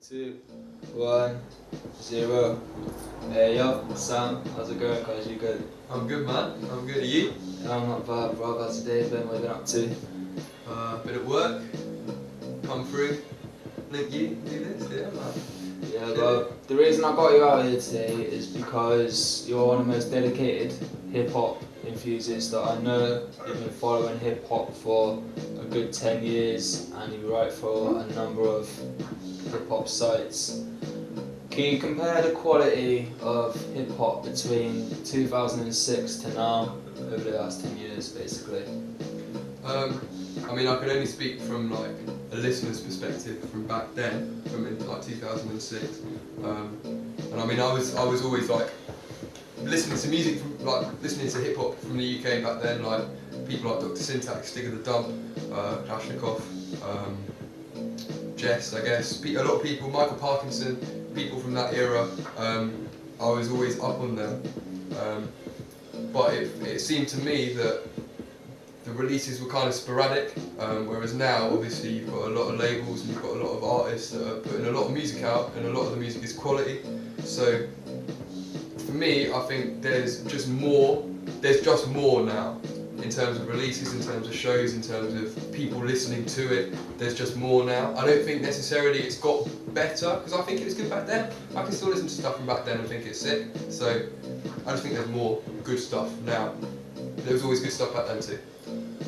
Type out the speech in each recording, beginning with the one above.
2, 1, 0. Hey yo, Sam, how's it going guys? You good? I'm good, man. I'm good. Are you? Yeah, I'm not bad, bro. How's your day been? What have you been up to? Been at work. Come through. Link you do this, yeah, man. Yeah, bro. The reason I got you out here today is because you're one of the most dedicated hip hop enthusiasts that I know. You've been following hip hop for a good 10 years and you write for a number of hip hop sites. Can you compare the quality of hip hop between 2006 to now, over the last 10 years basically? I mean, I can only speak from like a listener's perspective from back then, from like 2006. And I mean, I was always like listening to music, listening to hip hop from the UK back then, like people like Dr. Syntax, Dig of the Dump, Kalashnikov, Jess, I guess, a lot of people, Michael Parkinson, people from that era. I was always up on them, but it seemed to me that the releases were kind of sporadic, whereas now obviously you've got a lot of labels and you've got a lot of artists that are putting a lot of music out, and a lot of the music is quality. So for me, I think there's just more now in terms of releases, in terms of shows, in terms of people listening to it. There's just more now. I don't think necessarily it's got better, because I think it was good back then. I can still listen to stuff from back then and think it's sick. So I just think there's more good stuff now. There was always good stuff back then too.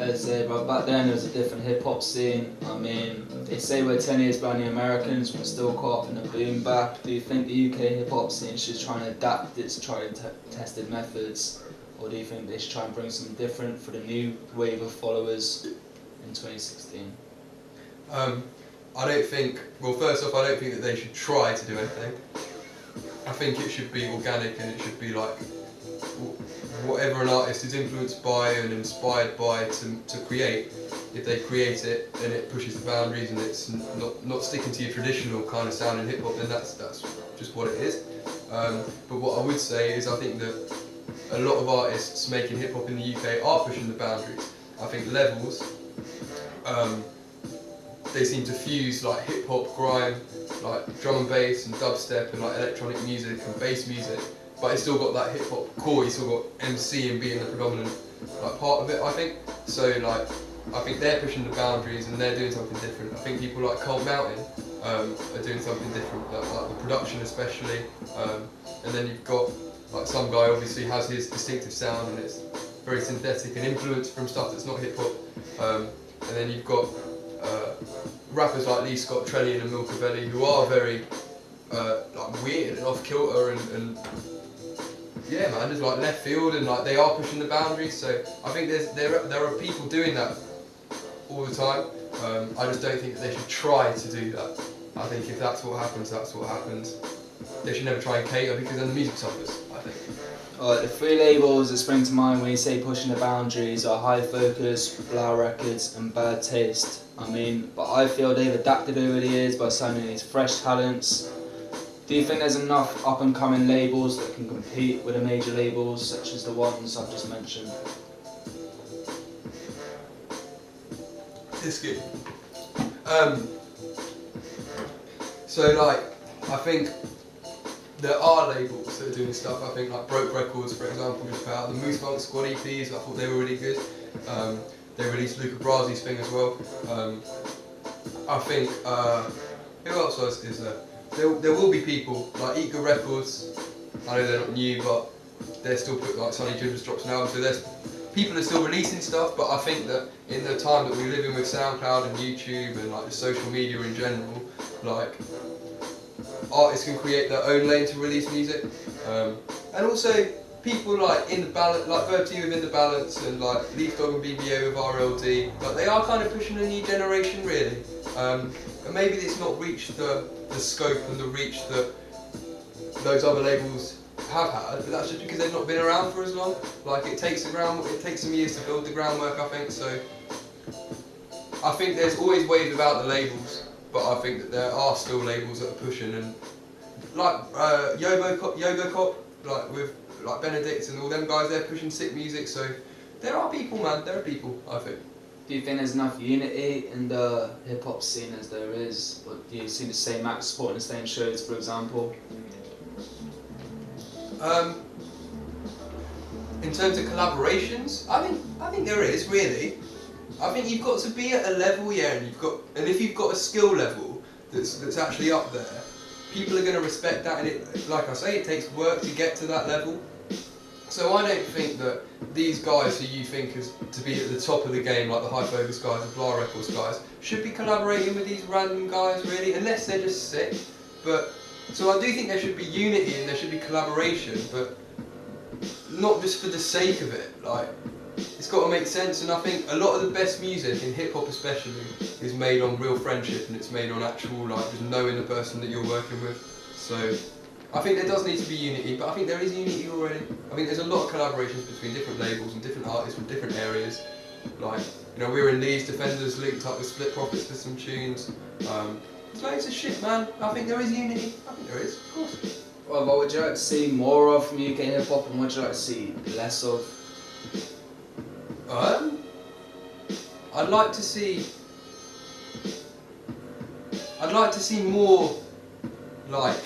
I'd say, but back then there was a different hip hop scene. I mean, they say we're 10 years behind the Americans, we're still caught up in the Boombap. Do you think the UK hip hop scene is just trying to adapt its tried and tested methods, or do you think they should try and bring something different for the new wave of followers in 2016? I don't think, well, first off, I don't think that they should try to do anything. I think it should be organic, and it should be like whatever an artist is influenced by and inspired by to create. If they create it and it pushes the boundaries and it's not sticking to your traditional kind of sound in hip hop, then that's just what it is. But what I would say is, I think that a lot of artists making hip hop in the UK are pushing the boundaries. I think Levels, they seem to fuse like hip hop, grime, like drum and bass and dubstep and like electronic music and bass music, but it's still got that hip hop core. You still got MC and being the predominant like part of it, I think. So like, I think they're pushing the boundaries and they're doing something different. I think people like Cold Mountain are doing something different, like the production especially. And then you've got like some guy obviously has his distinctive sound and it's very synthetic and influenced from stuff that's not hip hop. And then you've got rappers like Lee Scott, Trellian and Milcavelli, who are very like weird and off kilter and yeah, man, just like left field, and like they are pushing the boundaries. So I think there are people doing that all the time. I just don't think that they should try to do that. I think if that's what happens, that's what happens. They should never try and cater, because then the music suffers, I think. The three labels that spring to mind when you say pushing the boundaries are High Focus, Blau Records and Bad Taste. I mean, but I feel they've adapted over the years by signing these fresh talents. Do you think there's enough up and coming labels that can compete with the major labels such as the ones I've just mentioned? Tyskies. So like, I think there are labels that are doing stuff. I think like Broke Records, for example, just put out the Moose Funk Squad EPs. I thought they were really good. They released Luca Brasi's thing as well. I think, who else is there? There will be people like Eager Records. I know they're not new, but they're still putting like Sonny Jim just drops an album. So there's people are still releasing stuff. But I think that in the time that we live in with SoundCloud and YouTube and like the social media in general, like artists can create their own lane to release music. And also people like in the balance, like Verb 2 within the balance, and like Leaf Dog and BBO with RLD. But they are kind of pushing a new generation, really. And maybe it's not reached the scope and the reach that those other labels have had, but that's just because they've not been around for as long. Like it takes some years to build the groundwork, I think. So I think there's always ways without the labels, but I think that there are still labels that are pushing, and like Yogo Cop, like with like Benedict and all them guys, they're pushing sick music. So there are people, man. There are people, I think. Do you think there's enough unity in the hip hop scene as there is? Or do you see the same acts supporting the same shows, for example? In terms of collaborations, I think there is really. I think you've got to be at a level, yeah, and if you've got a skill level that's actually up there, people are going to respect that, and it, like I say, it takes work to get to that level. So I don't think that these guys who you think is to be at the top of the game, like the High Focus guys, the Blah Records guys, should be collaborating with these random guys really, unless they're just sick. But so I do think there should be unity and there should be collaboration, but not just for the sake of it. Like, it's got to make sense, and I think a lot of the best music, in hip hop especially, is made on real friendship, and it's made on actual, like, just knowing the person that you're working with. So I think there does need to be unity, but I think there is unity already. I think there's a lot of collaborations between different labels and different artists from different areas. Like, you know, we were in Leeds Defenders, linked up with Split Profits for some tunes. There's loads of shit, man. I think there is unity. I think there is, of course. Well, what would you like to see more of from UK hip hop, and what would you like to see less of? I'd like to see more, like,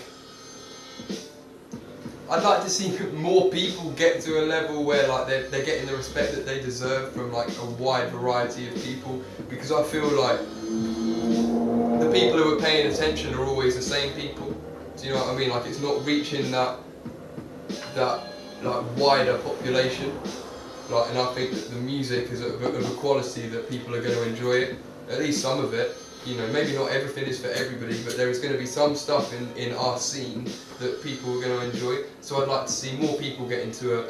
I'd like to see more people get to a level where, like, they're getting the respect that they deserve from, like, a wide variety of people, because I feel like the people who are paying attention are always the same people. Do you know what I mean? Like, it's not reaching that like wider population. Like, and I think that the music is of a quality that people are going to enjoy it, at least some of it. You know, maybe not everything is for everybody, but there is going to be some stuff in our scene that people are going to enjoy. So I'd like to see more people get into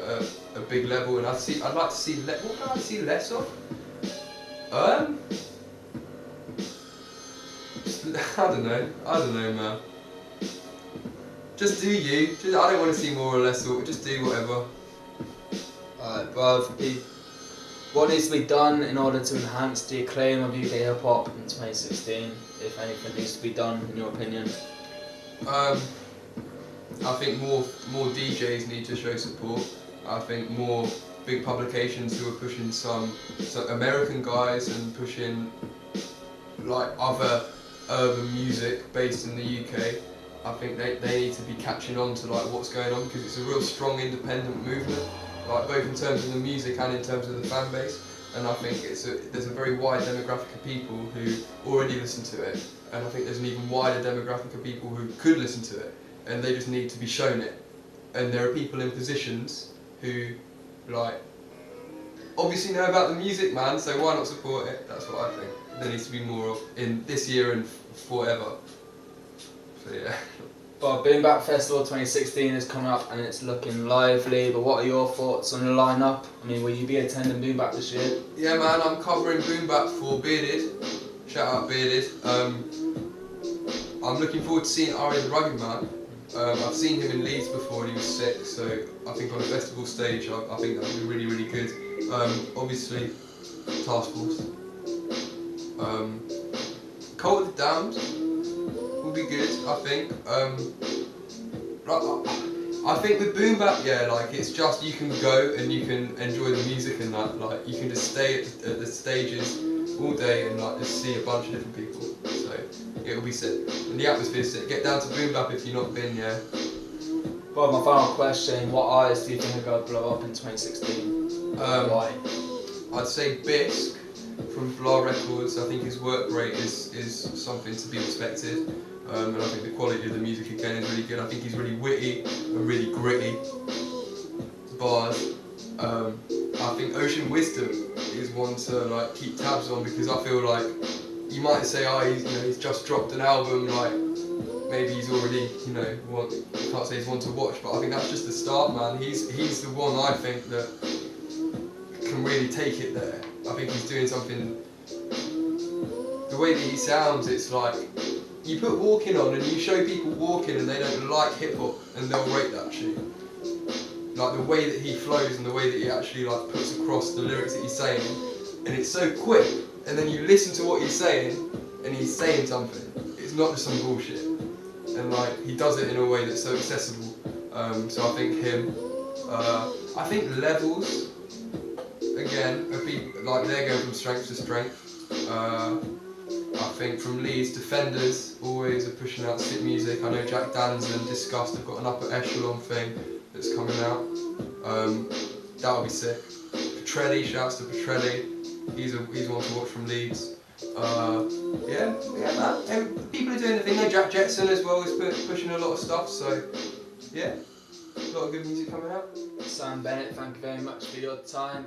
a big level, and I'd like to see what can I see less of? I don't know, man. Just do you. I don't want to see more or less, or just do whatever. What needs to be done in order to enhance the acclaim of UK hip hop in 2016, if anything needs to be done, in your opinion? I think more DJs need to show support. I think more big publications who are pushing some American guys and pushing, like, other urban music based in the UK. I think they need to be catching on to, like, what's going on, because it's a real strong independent movement, like, both in terms of the music and in terms of the fan base. And I think there's a very wide demographic of people who already listen to it, and I think there's an even wider demographic of people who could listen to it, and they just need to be shown it. And there are people in positions who, like, obviously know about the music, man, so why not support it? That's what I think there needs to be more of in this year and forever. So yeah. Well, Boombap Festival 2016 is coming up and it's looking lively, but what are your thoughts on the lineup? I mean, will you be attending Boombap this year? Yeah, man, I'm covering Boombap for Bearded. Shout out Bearded. I'm looking forward to seeing Ari the Rugged Man. I've seen him in Leeds before and he was sick, so I think on a festival stage I think that would be really, really good. Obviously, Task Force. Cult of the Damned will be good, I think. I think with Boombap, yeah, like, it's just, you can go and you can enjoy the music and that, like, you can just stay at the stages all day and, like, just see a bunch of different people, so it'll be sick. And the atmosphere's sick. Get down to Boombap if you've not been, yeah. Well, my final question, what artists do you think are going to blow up in 2016? Why? I'd say Bisk from Blah Records. I think his work rate is something to be respected. And I think the quality of the music again is really good. I think he's really witty and really gritty bars. I think Ocean Wisdom is one to, like, keep tabs on, because I feel like you might say, he's just dropped an album, like, maybe he's already, I can't say he's one to watch, but I think that's just the start, man. He's the one I think that can really take it there. I think he's doing something. The way that he sounds, it's like, you put Walking on and you show people Walking and they don't like hip hop and they'll rate that shit. Like, the way that he flows and the way that he actually, like, puts across the lyrics that he's saying, and it's so quick, and then you listen to what he's saying and he's saying something. It's not just some bullshit. And, like, he does it in a way that's so accessible. So I think him. I think Levels, again, like they're going from strength to strength. I think from Leeds, Defenders always are pushing out sick music. I know Jack Dan's and Disgust have got an upper echelon thing that's coming out. That would be sick. Petrelli, shouts to Petrelli. He's one to watch from Leeds. Yeah, man. And people are doing the thing. No, Jack Jetson as well is pushing a lot of stuff. So yeah, a lot of good music coming out. Sam Bennett, thank you very much for your time.